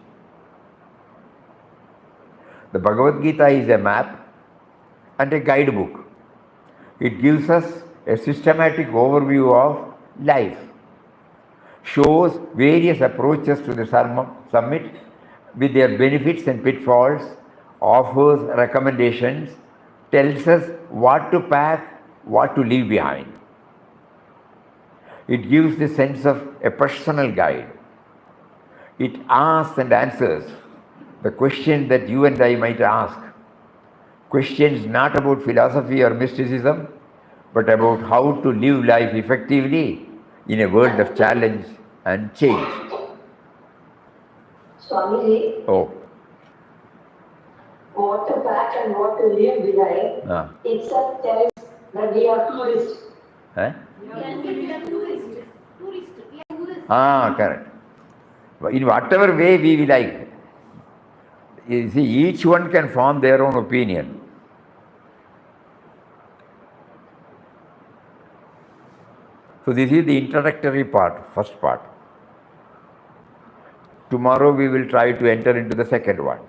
The Bhagavad Gita is a map and a guidebook. It gives us a systematic overview of life, shows various approaches to the summit with their benefits and pitfalls, offers recommendations, tells us what to pack, what to leave behind. It gives the sense of a personal guide. It asks and answers the question that you and I might ask. Questions not about philosophy or mysticism, but about how to live life effectively in a world of challenge and change. Swamiji, Oh. what to pack and what to leave behind, itself tells that we are tourists. Eh? We are tourists. We are tourists. Correct. In whatever way we like. You see, each one can form their own opinion. So this is the introductory part, first part. Tomorrow we will try to enter into the second one.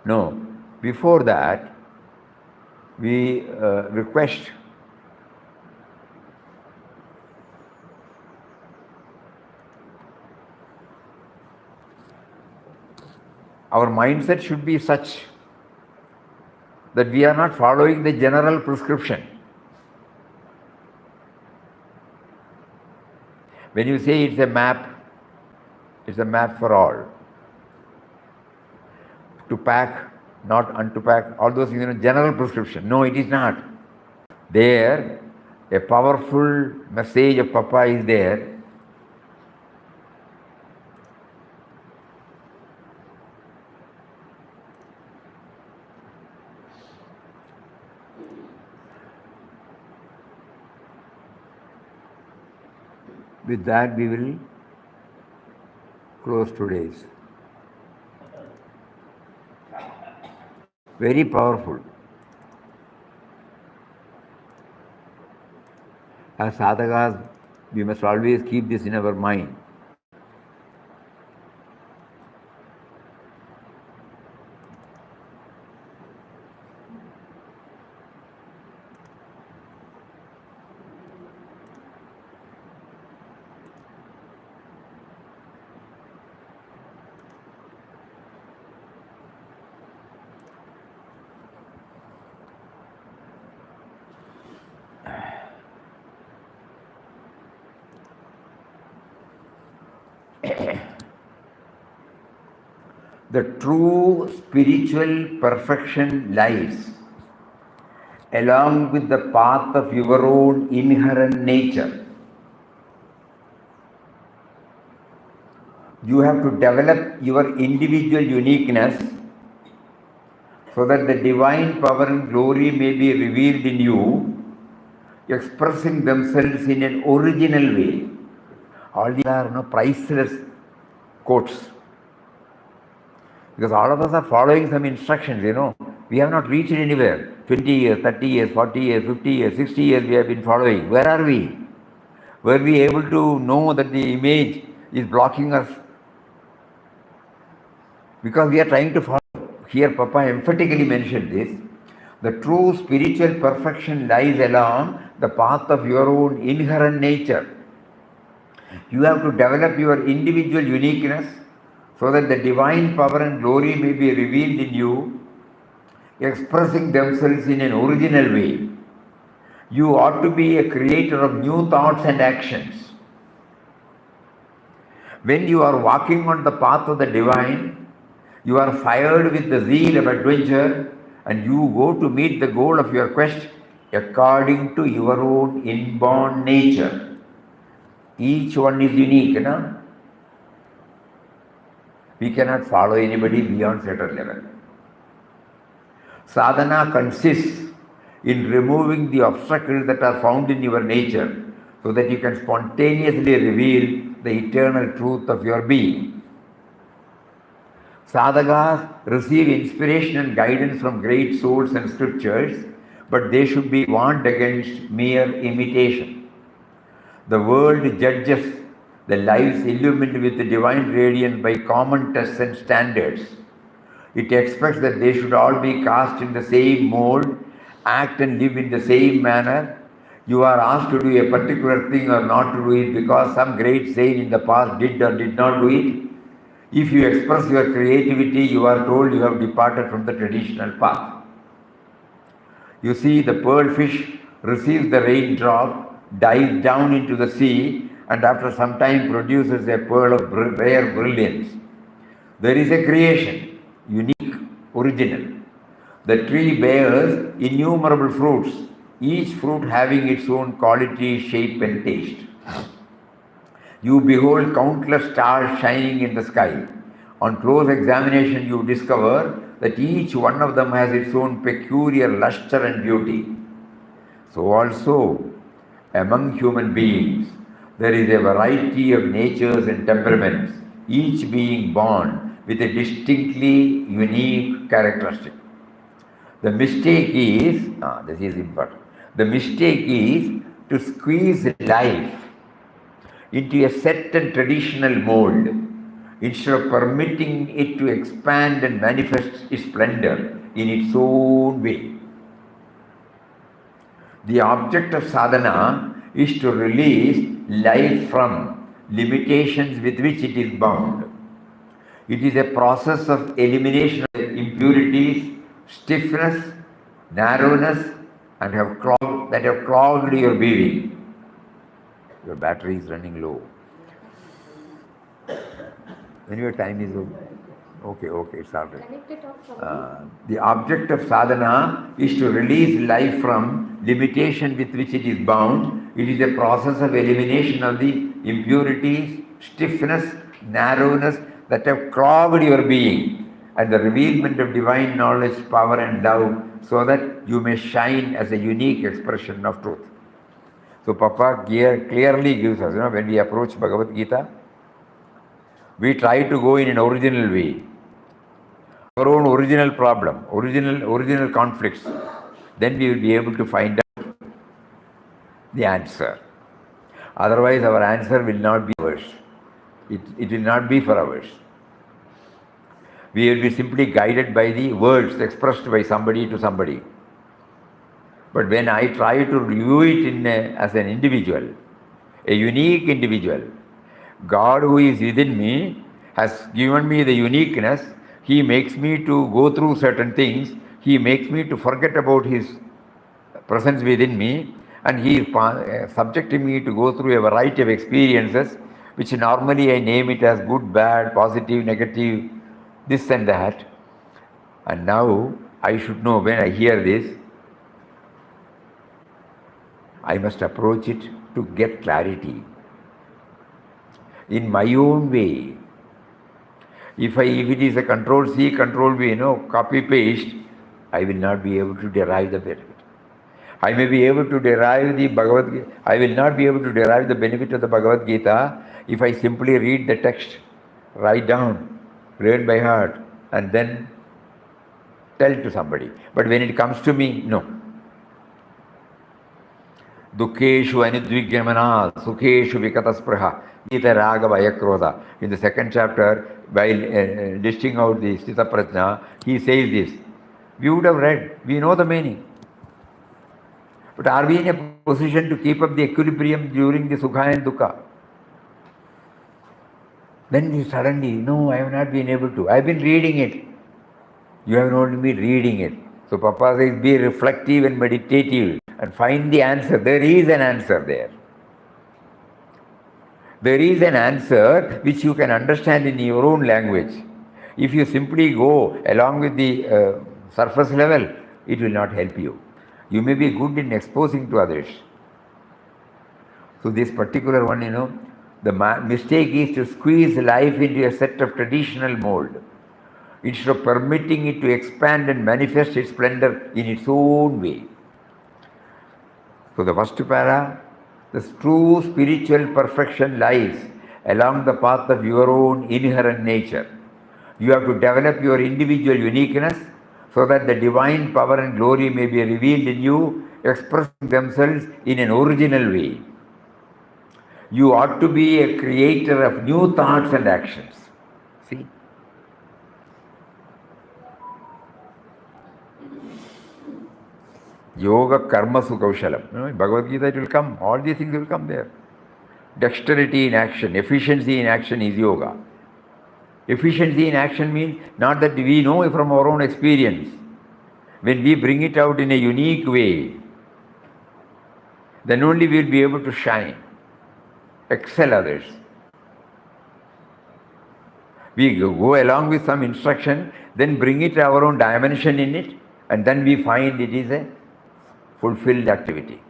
No. Before that, we request our mindset should be such that we are not following the general prescription. When you say it's a map for all. To pack, not unto-pack, all those things, general prescription. No, it is not. There, a powerful message of Papa is there. With that, we will close today's. Very powerful. As sadhakas, we must always keep this in our mind. The true spiritual perfection lies along with the path of your own inherent nature. You have to develop your individual uniqueness so that the divine power and glory may be revealed in you, expressing themselves in an original way. All these are priceless quotes. Because all of us are following some instructions, We have not reached anywhere. 20 years, 30 years, 40 years, 50 years, 60 years we have been following. Where are we? Were we able to know that the image is blocking us because we are trying to follow. Here Papa emphatically mentioned this. The true spiritual perfection lies along the path of your own inherent nature. You have to develop your individual uniqueness so that the divine power and glory may be revealed in you, expressing themselves in an original way. You ought to be a creator of new thoughts and actions. When you are walking on the path of the divine, you are fired with the zeal of adventure and you go to meet the goal of your quest according to your own inborn nature. Each one is unique, no? We cannot follow anybody beyond certain level. Sadhana consists in removing the obstacles that are found in your nature so that you can spontaneously reveal the eternal truth of your being. Sadhakas receive inspiration and guidance from great souls and scriptures, but they should be warned against mere imitation. The world judges the lives illumined with the divine radiance by common tests and standards. It expects that they should all be cast in the same mold, act and live in the same manner. You are asked to do a particular thing or not to do it because some great saint in the past did or did not do it. If you express your creativity, you are told you have departed from the traditional path. You see, the pearlfish receives the raindrop, dives down into the sea, and after some time produces a pearl of rare brilliance. There is a creation, unique, original. The tree bears innumerable fruits, each fruit having its own quality, shape, and taste. You behold countless stars shining in the sky. On close examination, you discover that each one of them has its own peculiar luster and beauty. So also, among human beings, there is a variety of natures and temperaments, each being born with a distinctly unique characteristic. The mistake is, this is important, the mistake is to squeeze life into a set and traditional mold instead of permitting it to expand and manifest its splendor in its own way. The object of sadhana is to release life from limitations with which it is bound. It is a process of elimination of impurities, stiffness, narrowness, and that have clogged your being. Your battery is running low. When your time is okay, it's all right. The object of sadhana is to release life from limitation with which it is bound. It is a process of elimination of the impurities, stiffness, narrowness that have clogged your being, and the revealment of divine knowledge, power and love so that you may shine as a unique expression of truth. So Papa clearly gives us, when we approach Bhagavad Gita, we try to go in an original way. Our own original problem, original conflicts. Then we will be able to find out the answer. Otherwise, our answer will not be ours. It will not be for ours. We will be simply guided by the words expressed by somebody to somebody. But when I try to view it as an individual, a unique individual, God who is within me has given me the uniqueness. He makes me to go through certain things. He makes me to forget about His presence within me, and He is subjecting me to go through a variety of experiences, which normally I name it as good, bad, positive, negative, this and that. And now I should know, when I hear this, I must approach it to get clarity in my own way. If it is a control C, control V, copy paste, I will not be able to derive the benefit. I may be able to derive the Bhagavad Gita. I will not be able to derive the benefit of the Bhagavad Gita if I simply read the text, write down, learn by heart, and then tell to somebody. But when it comes to me, no. Dukkeshu anudvigyamana, Sukheshu vikataspraha, Gita raga vayakroda. In the second chapter, while listing out the Sthita Prajna, he says this. We would have read, we know the meaning. But are we in a position to keep up the equilibrium during the Sukha and Dukkha? Then you suddenly, no, I have not been able to. I have been reading it. You have not been reading it. So Papa says, be reflective and meditative and find the answer. There is an answer there. There is an answer which you can understand in your own language. If you simply go along with the surface level, it will not help you. You may be good in exposing to others. So this particular one, the mistake is to squeeze life into a set of traditional mold, instead of permitting it to expand and manifest its splendor in its own way. So the first para, the true spiritual perfection lies along the path of your own inherent nature. You have to develop your individual uniqueness so that the divine power and glory may be revealed in you, expressing themselves in an original way. You ought to be a creator of new thoughts and actions. See? Yoga karma sukaushalam. In Bhagavad Gita it will come. All these things will come there. Dexterity in action, efficiency in action is yoga. Efficiency in action means not that we know from our own experience. When we bring it out in a unique way, then only we will be able to shine, excel others. We go along with some instruction, then bring it our own dimension in it, and then we find it is a fulfilled activity.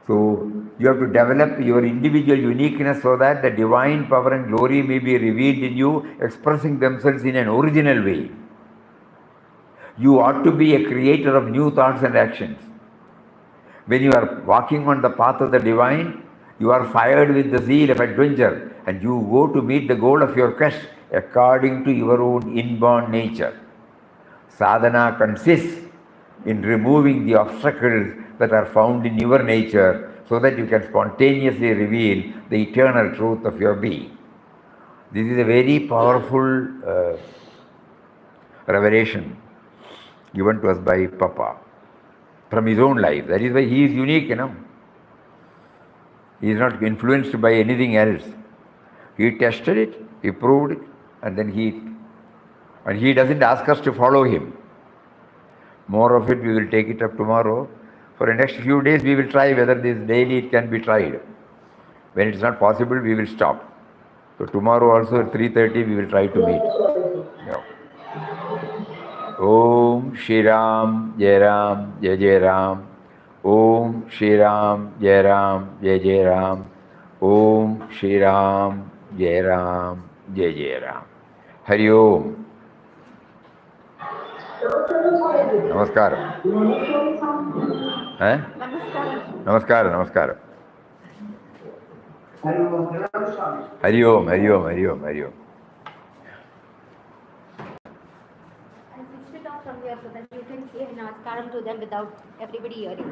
So you have to develop your individual uniqueness so that the divine power and glory may be revealed in you, expressing themselves in an original way. You ought to be a creator of new thoughts and actions. When you are walking on the path of the divine, you are fired with the zeal of adventure and you go to meet the goal of your quest according to your own inborn nature. Sadhana consists in removing the obstacles that are found in your nature so that you can spontaneously reveal the eternal truth of your being. This is a very powerful revelation given to us by Papa from his own life. That is why he is unique, He is not influenced by anything else. He tested it, he proved it, and then he doesn't ask us to follow him. More of it we will take it up tomorrow. For the next few days we will try whether this daily it can be tried. When it is not possible, we will stop. So tomorrow also at 3:30 we will try to meet. Yeah. Om Shri Ram, Jai Ram, Jai Jai Ram. Om Shri Ram, Jai Ram, Jai Jai Ram. Om Shri Ram, Jai Ram, Jai Jai Ram. Hari Om. Namaskaram. Namaskaram, namaskaram. Hari Om, Hari Om, Hari Om, Hari Om. I'll switch it off from here so that you can say Namaskaram to them without everybody hearing.